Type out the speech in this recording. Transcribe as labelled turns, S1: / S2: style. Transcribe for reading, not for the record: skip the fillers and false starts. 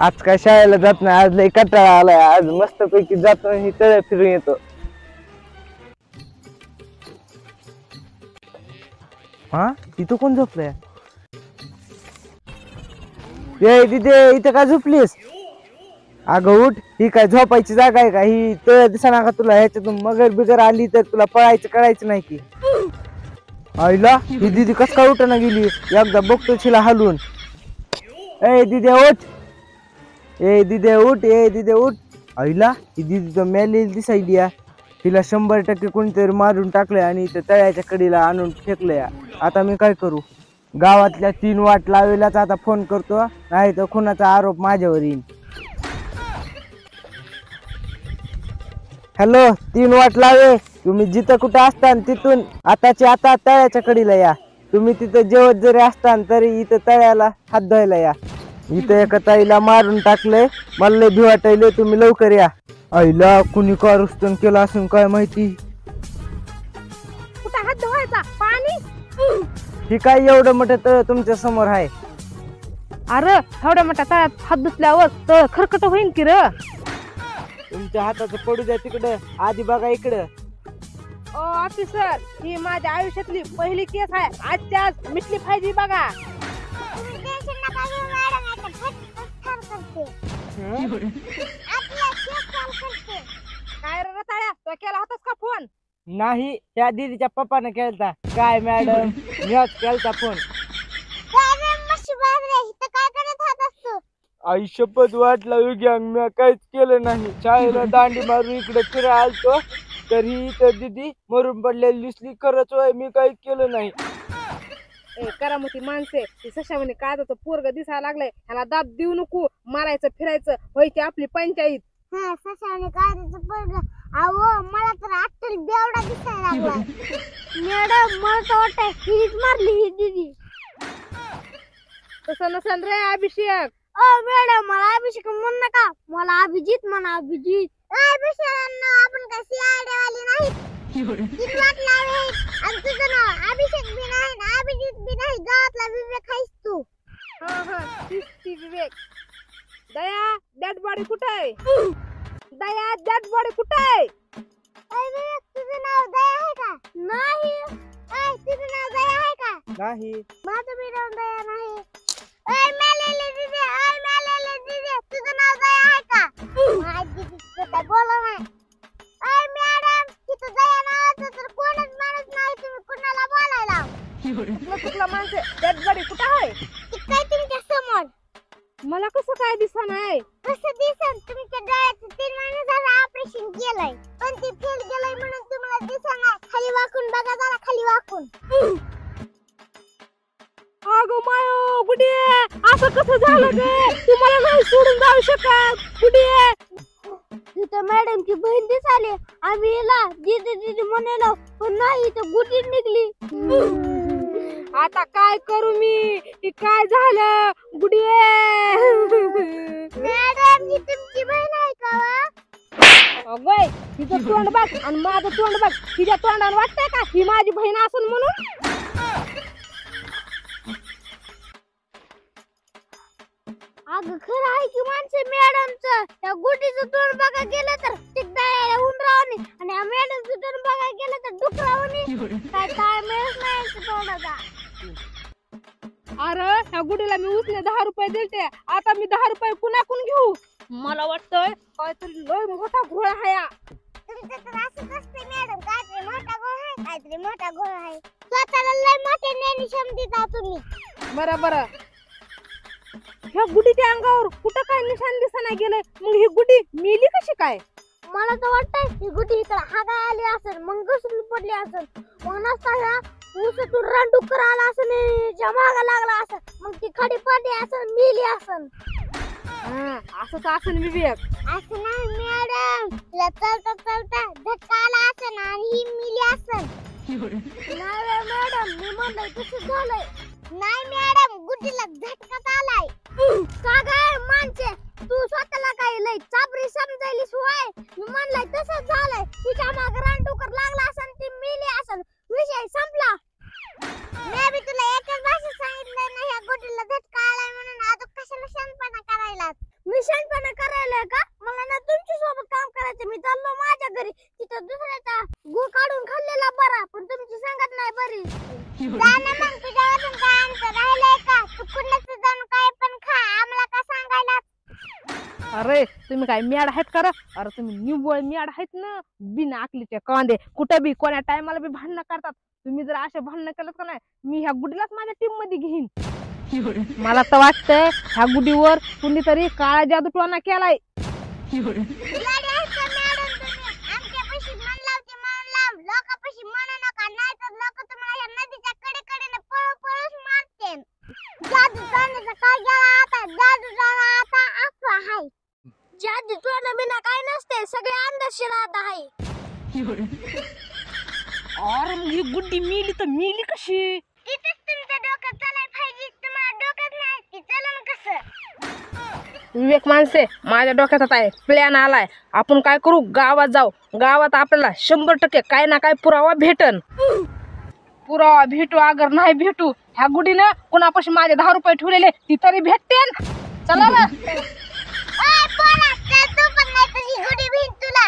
S1: आज काय शाळेला जात नाही, आज लय कंटाळा आलाय. आज मस्त पैकी जातो आणि तळ फिरून येतो. हा इथं कोण झोपलंय? ए तिथे इथं का झोपलीस? अगं उठ, ही काय झोपायची जागा आहे का? ही तळ दिसना का तुला? ह्याच्यातून मगर बिगर आली तर तुला पळायचं कळायचं नाही की. आईला ही दिदी कस काय उठना गेली? एकदा बघतो तिला हलवून. ए दिदे उठ, ए दिदे उठ, ए दिदे उठ. आईला ही दिदी तर मेलेली दिसायली या. तिला 100% कोणीतरी मारून टाकलंय आणि इथं तळ्याच्या कडीला आणून फेकलंय. आता मी काय करू? गावातल्या 3 वाट लावेलाच आता फोन करतो, नाही तर खुनाचा आरोप माझ्यावर येईल. हॅलो 3 वाट लावे, तुम्ही जिथं कुठं असता तिथून आताची आता तळ्याच्या कडीला या. तुम्ही तिथं जेवत जरी असता तरी इथं तळ्याला हात धुवायला या. इथं एका ताईला मारून टाकलंय, मला लय भीती वाटायले, तुम्ही लवकर या. आईला कुणी का रुस्तन केला असून काय माहिती.
S2: कुठं हात धुवायचा? पाणी?
S1: ही काय एवढं मोठं तळ तुमच्या समोर आहे?
S2: अरे एवढ्या मोठ्या तळ्यात हात धुतल्यावर तळ खरकट होईन की र.
S1: तुमच्या हाताचं पडू द्या तिकडं, आधी बघा इकडं.
S2: ओ ऑफिसर, ही माझ्या आयुष्यातली पहिली केस आहे. आजच्या आज मिटली पाहिजे बघा. काय रे रताळ्या, तो केला होतास का फोन?
S1: नाही, त्या दीदीच्या पप्पाने केलता. काय मॅडम, मीच केलता फोन. आई शपथ वाटला गँग, मी काहीच केलं नाही. शाळेला दांडी मारून इकडे फिरायला आलतो तरी इथं दीदी मरून पडलेली दिसली. खरंच होय, मी काहीच केलं नाही.
S2: ए करामती माणसे, ती सशावणी काळजाचं पोरग दिसायला लागलंय, ह्याला दाब देऊ नको. मारायचं फिरायचं व्हायची आपली पंचायत.
S3: हा सशावणी काळजाचं पोरग. अहो मला तर अट्टल बेवडा दिसायला लागलाय. मॅडम मला तर वाटतंय हीच मारली ही दीदी.
S2: तसं नसेल रे अभिषेक.
S3: ओ मॅडम मला अभिषेक म्हणू नका, मला अभिजित म्हणा, अभिजित. अभिषेकांना आपण काय सीआयडी वाली नाही. किती वाट लावे आणि तुझं नाव अभिषेक बी नाही ना अभिजित बी नाही. गावातला विवेक आहेस तू.
S2: ती विवेक. दया डेड बॉडी कुठे आहे? दया डेड बॉडी कुठे आहे?
S3: विवेक तुझं नाव दया आहे का? नाही. तुझं नाव दया आहे का?
S1: नाही.
S3: माझं बी नाव दया नाही. मेलेले दीदी, मेलेले दीदी, तुझं नाव दया आहे का? माझी दीदी काय बोला नाही. मॅडम तिथं दया नावाचं तर कोणच माणूस नाही, तुम्ही कुणाला बोलायला?
S2: चुकलं माणसे, डेड बॉडी कुठे आहे?
S3: ती काय तुमच्या समोर?
S2: मला कसं काय दिसत नाही?
S3: कसं दिसन? तुमच्या डोळ्याचं 3 महिने झालं ऑपरेशन केलंय, पण ती फेल गेलंय म्हणून तुम्हाला दिसना. खाली वाकून बघा जरा, खाली वाकून.
S2: अगं मायो गुडे, असं कसं झालं गे? तुम्हाला नाही सोडून जाऊ शकत गुडे.
S3: तिथं मॅडमची बहीण दिसाली, आम्ही हिला दीदी दीदी म्हणालो, पण नाही तर गुटी निघली.
S2: आता काय करू मी? काय झालं गुडे?
S3: मॅडम ही तुमची बहीण आहे का?
S2: अगं तिचं तोंड बघ आणि माझं तोंड बघ. तिच्या तोंडाने वाटतंय का ही माझी बहीण असून म्हणून?
S3: अगं खरं आहे की माणसे मॅडमचं. त्या गुटीचं तोंड बघा गेलं तर दयाला उंदरावणी आणि या मॅडमचं तोंड बघा गेलं तर डुकरावणी. काय ताळमेळच नाही तोंडाचा.
S2: अरे ह्या गुडीला मी उसने 10 रुपये दिलते, आता मी 10 रुपये कुणाकून घेऊ? मला वाटतंय काहीतरी लय मोठा घोळ आहे.
S3: तुमचं तर असंच असते मॅडम, काहीतरी मोठा घोळ आहे, काहीतरी मोठा घोळ आहे. स्वतःला लय मोठे नेणी क्षमतेचा तुम्ही.
S2: बरं ह्या गुडीच्या अंगावर कुठं काय निशाण दिसना गेलंय. मग ही गुडी मेली कशी काय?
S3: मला तर वाटतंय ही गुटी इकडे हागाय आली असेल, मग घसरून पडली असेल. मग नसता ऊसातून रानडुक्कर आला असेल, मागा लागला असेल, मग ती खडी पडली असेल, मेली असेल.
S2: असंच असेल विवेक.
S3: असं नाही मॅडम, तिला चलता चलता झटका आला असेल आणि ही मेली असेल. नाही मॅडम, मी म्हणलं तसं झालंय. नाही मॅडम, गुटीला झटकाच आलाय. का काय माणसे, तू स्वतःला काय लय चाबरी समजायलीस होय? मी म्हणलंय तसंच झालंय. तिच्या मागे रानडुक्कर लागला असेल, ती मेली असेल, विषय संपला. मी बी तुला एकच भाषेत सांगितलं ना ह्या गुटीला झटका आलाय म्हणून. आता कशाला शांतपणा करायला? मी मी शांतपणे करायला का? मला ना तुमच्या सोबत काम करायचं. मी चाललो माझ्या घरी. तिथं दुसऱ्याचा गूळ काढून खाल्लेला बरा, पण तुमची संगत नाही बरी. जा ना मग, तुझ्यापासून काय अंतर राहिलंय का? तू कुणाचं जाऊन काय पण खा, आम्हाला काय सांगायला.
S2: अरे तुम्ही काय मॅड आहेत का रे? अरे तुम्ही निव्वळ मॅड आहेत ना, बिना आकलीचे कांदे. कुठं बी कोण्या टायमाला बी भांडणं करतात. तुम्ही जर असे भांडणं केलं का नाही, मी ह्या गुडीलाच माझ्या टीम मध्ये घेईन. मला तर वाटतंय ह्या गुडीवर कुणीतरी काळा जादूटोणा केलाय.
S3: आमच्यापाशी मन लावते, मन लाव. लोकांपाशी म्हणू नका, नाही तर लोक तुम्हाला नदीच्या कडेकडेने पळून मारते. जादू टोण्याचा काय गेला आता? जादू टोणा आता अफवा आहे. जादू टोणा बिना काय नसते, सगळे अंधश्रद्धा आहे.
S2: अरे मग ही गुड्डी मिली तर मिली कशी?
S3: तिथेच तुमचं डोकं चालाय पाहिजे. तुम्हाला डोकंच नाही, ती चलन कसं?
S2: विवेक माणसे, माझ्या डोक्यात आता प्लॅन आलाय. आपण काय करू, गावात जाऊ. गावात आपल्याला 100% काय ना काय पुरावा भेटन. पुरावा भेटू अगर नाही भेटू, ह्या गुडीनं कुणापाशी माझे 10 रुपये ठेवलेले ती तरी भेटते. चला ना.
S3: ओय पोरा, चल तू पण, नाही तुझी गुडी भीन तुला.